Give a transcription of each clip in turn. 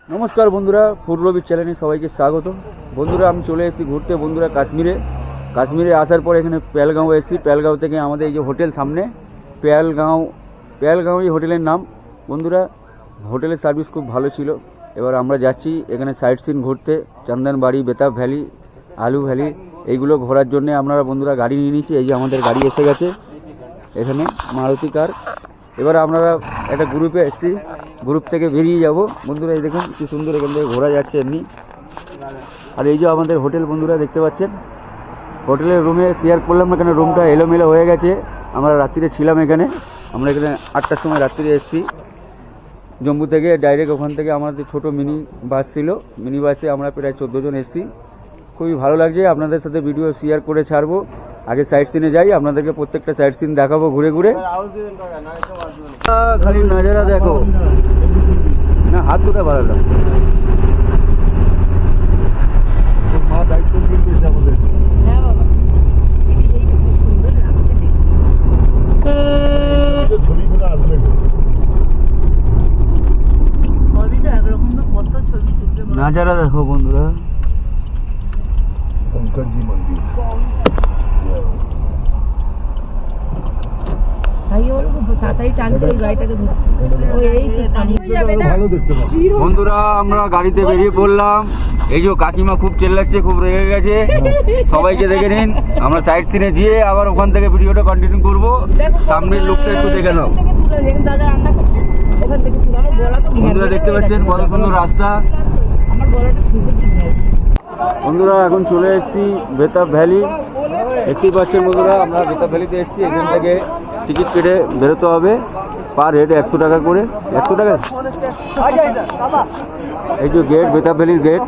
নমস্কার বন্ধুরা, ফুড রবির চ্যানেলে সবাইকে স্বাগত। বন্ধুরা আমি চলে এসেছি ঘুরতে বন্ধুরা কাশ্মীরে আসার পর এখানে পেহেলগাঁও এসেছি। পেহেলগাঁও থেকে আমাদের এই যে হোটেল সামনে পেহেলগাঁও এই হোটেলের নাম। বন্ধুরা হোটেলের সার্ভিস খুব ভালো ছিল। এবার আমরা যাচ্ছি এখানে সাইট সিন ঘুরতে, চন্দনবাড়ি, বেতাব ভ্যালি, আলু ভ্যালি এইগুলো ঘোরার জন্য আপনারা বন্ধুরা গাড়ি নিয়ে নিচ্ছি। এই যে আমাদের গাড়ি এসে গেছে এখানে, মারুতি কার। এবার আপনারা একটা গ্রুপে এসেছি, গ্রুপ থেকে বেরিয়ে যাব বন্ধুরা। এই দেখুন কি সুন্দর এখান থেকে ঘোরা যাচ্ছে এমনি। আর এই যে আমাদের হোটেল বন্ধুরা দেখতে পাচ্ছেন, হোটেলের রুমে শেয়ার করলাম। এখানে রুমটা এলোমেলো হয়ে গেছে। আমরা রাত্রিরে ছিলাম এখানে, আমরা এখানে 8টার সময় রাত্রিরে এসেছি জম্মু থেকে ডাইরেক্ট। ওখান থেকে আমাদের ছোট মিনি বাস ছিল, মিনি বাসে আমরা প্রায় 14 জন এসেছি। খুবই ভালো লাগছে, আপনাদের সাথে ভিডিও শেয়ার করে ছাড়বো। আগে সাইট সিনে যাই, আপনাদেরকে প্রত্যেকটা সাইট সিন দেখাবো ঘুরে ঘুরে। খালি নজারা দেখো না, হাত কোথায় বাড়ালাম। নজারা দেখো বন্ধুরা, शंकर जी मंदिर। বন্ধুরা আমরা গাড়িতে বেরিয়ে পড়লাম। এই যে কাকিমা খুব চেল্লাচ্ছে, খুব রেগে গেছে। সবাইকে দেখে নিন, আমরা সাইড সিনে গিয়ে আবার ওখান থেকে ভিডিওটা কন্টিনিউ করবো। সামনের লোকটা একটু দেখে নাও বন্ধুরা, দেখতে পাচ্ছেন কত সুন্দর রাস্তা। বন্ধুরা এখন চলে এসেছি বেতাব ভ্যালি, দেখতেই পাচ্ছেন বন্ধুরা। আমরা বেতাব ভ্যালিতে এসেছি, এখান থেকে টিকিট কেটে বেরোতে হবে। পার হেড 100 টাকা করে। 100 টাকা। এই যে গেট, বেতাব ভ্যালির গেট।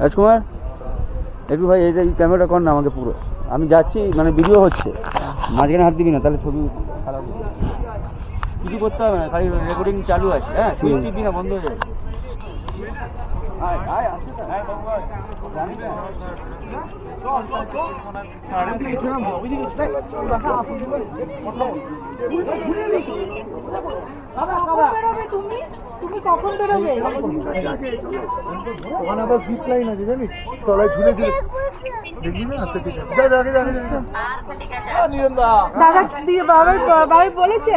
রাজকুমার একটু ভাই এই ক্যামেরাটা কর না আমাকে পুরো। আমি যাচ্ছি, মানে ভিডিও হচ্ছে, মাঝখানে হাত দিবি না, তাহলে ছবি খারাপ হবে। কিছু করতে হবে না, খালি রেকর্ডিং চালু আছে। হ্যাঁ, সুইচ টিপবি না, বন্ধ হয়ে যাবে। তুমি কখন বেরোবে? ওখানে আবার জিপ লাইন আছে জানিস, তলায় ঝুলে ঝুলে দেখবি না। আচ্ছা ঠিক আছে, দাদা দিয়ে বাবাই বলেছে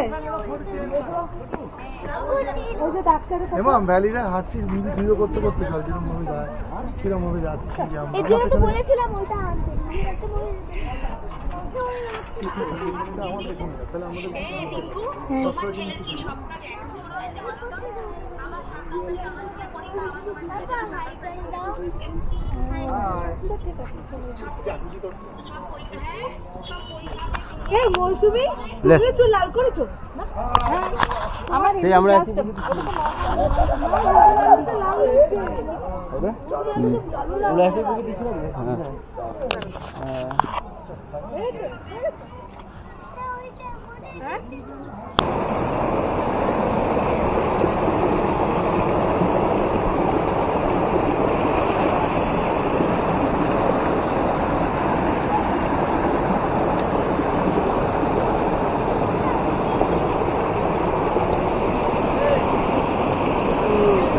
ওই যে ডাক্তারের এমন ভ্যালিরা হাঁটছিস, ভিডিও করতে করতে সব যেরকম ভাবে যায় সেরকম ভাবে যাচ্ছি। এর জন্য তো বলেছিলাম ওইটা আনতে। তাহলে আমাদের এই মৌসুমী, তুমি চুল লাল করেছো না? আমার সেই আমরা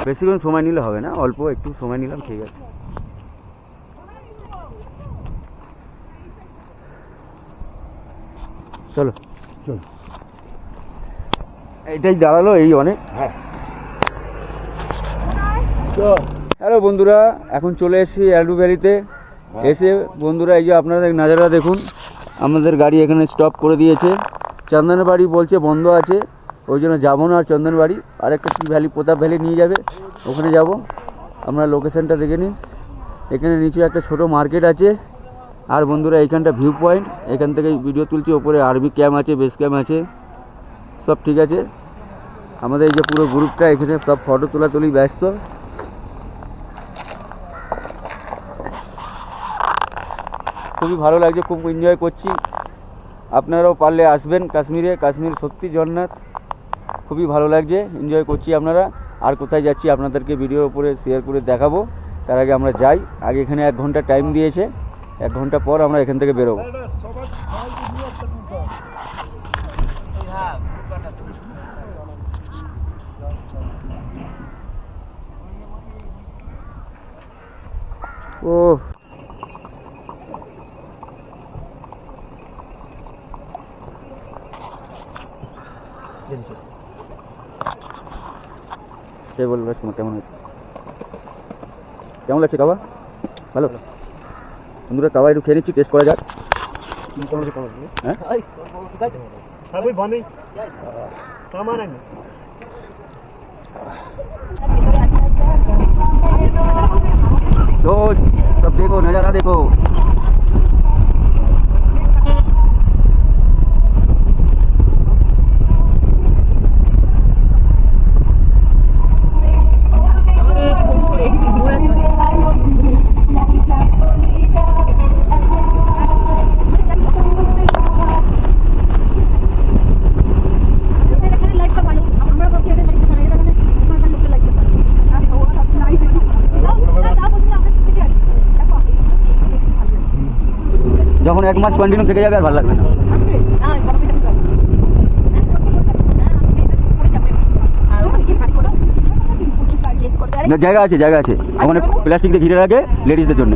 বেশিক্ষণ সময় নিলে হবে না, অল্প একটু সময় নিলাম, ঠিক আছে। চলো চল, এইটাই দাঁড়ালো, এই অনেক। হ্যাঁ হ্যালো বন্ধুরা, এখন চলে এসেছি আলু ভ্যালিতে। এসে বন্ধুরা এই যে আপনারা নাজারা দেখুন, আমাদের গাড়ি এখানে স্টপ করে দিয়েছে। চন্দনবাড়ি বলছে বন্ধ আছে, ওই জন্য যাবো না। আর চন্দনবাড়ি আরেকটা কি ভ্যালি, প্রতাপ ভ্যালি নিয়ে যাবে, ওখানে যাব। আপনারা লোকেশনটা দেখে নিন। এখানে নিচে একটা ছোট মার্কেট আছে, আর বন্ধুরা এইখানটা ভিউ পয়েন্ট, এখান থেকে ভিডিও তুলছি। ওপরে আর্মি ক্যাম্প আছে, বেস ক্যাম্প আছে, সব ঠিক আছে। আমাদের এই যে পুরো গ্রুপটা এখানে সব ফটো তোলাতুলি ব্যস্ত। খুবই ভালো লাগছে, খুব এনজয় করছি। আপনারাও পারলে আসবেন কাশ্মীরে। কাশ্মীর সত্যি জন্নাত, খুবই ভালো লাগছে, এনজয় করছি। আপনারা আর কোথায় যাচ্ছি আপনাদেরকে ভিডিওর উপরে শেয়ার করে দেখাবো। তার আগে আমরা যাই। আগে এখানে 1 ঘন্টা টাইম দিয়েছে, 1 ঘন্টা পর আমরা এখান থেকে বেরোবো। ও সে বলবো তোমার কেমন আছে, কেমন লাগছে কাবা? ভালো বন্ধুরা, কাবা একটু খেয়ে নিচ্ছি, টেস্ট করা যাক। হ্যাঁ दोस्त सब देखो, नज़ारा देखो। যখন 1 মাস কন্টিনিউ থেকে যাবে আর ভালো লাগবে না। জায়গা আছে, জায়গা আছে, ওখানে প্লাস্টিক দিয়ে ঘিরে রাখে লেডিসদের জন্য।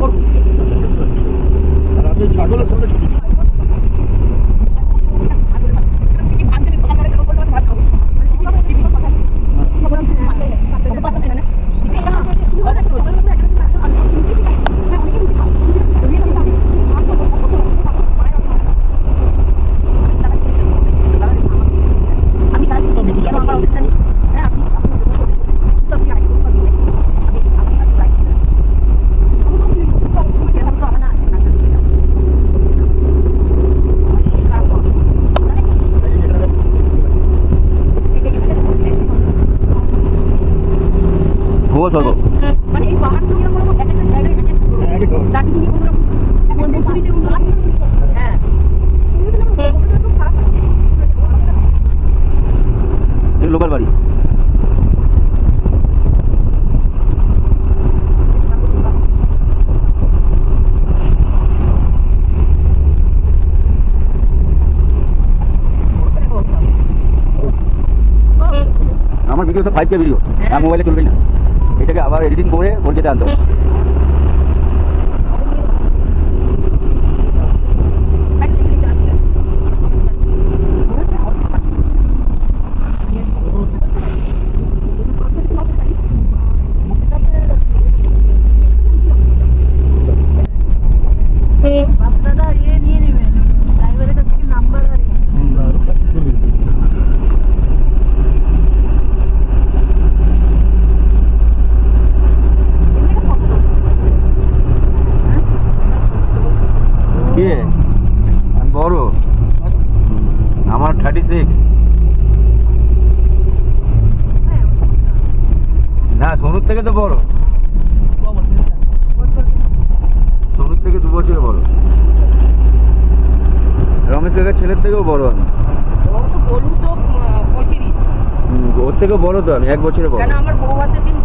ঘোষ হতো মানে এই পাহাড়গুলো এরকম এক একটা জায়গায় দার্জিলিং এ কোনো পুরীতে কোনো হ্যাঁ লোকাল বাড়ি। আমার ভিডিও সব 5K ভিডিও, আর মোবাইলে চলবে না। এটাকে আবার এডিটিং করে ওর যেতে আনতে হবে। দাদা ইয়ে নিয়ে নেবেন, ড্রাইভারের কাছ থেকে নাম্বার আর কে আমি বড়, আমার 36। না সোনুর থেকে তো বড়, সোনুর থেকে 2 বছর বড়। রমেশ কাকার ছেলের থেকেও বড় আমি। ও তো বলু তো 35 ওর থেকেও বড় তো আমি, 1 বছরে বড়। কেন আমার বউ হাতে দিন